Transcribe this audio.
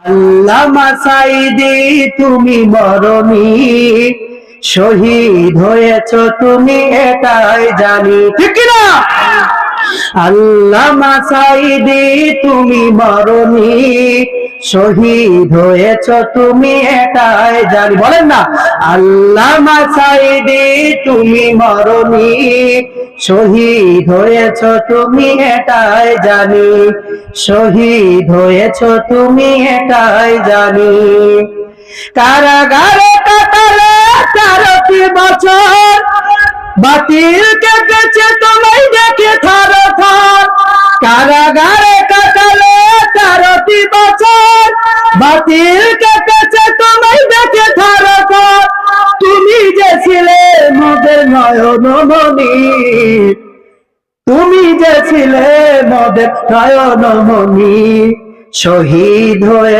আল্লামা সাঈদী তুমি মরণী, শহীদ হয়েছ তুমি এটাই জানি, ঠিক না? আল্লামা সাঈদী তুমি মরণী, শহীদ হয়েছ তুমি এটাই জানি, বলেন না? আল্লামা সাঈদী তুমি মরণী, শহীদ হয়েছ তুমি এটাই জানি, শহীদ হয়েছ তুমি এটাই জানি। কারাগারে কাটালে 13টি বছর, বাতিল কেটেছে তোমায় দেখে থর থর। কারাগারে কাটালে 13টি বছর, বাতিল কেটেছে তোমায় দেখে থর থর। তুমি যে ছিলে মোদের নয়নমণি, তুমি যে ছিলে মোদের নয়নমণি, শহীদ হয়ে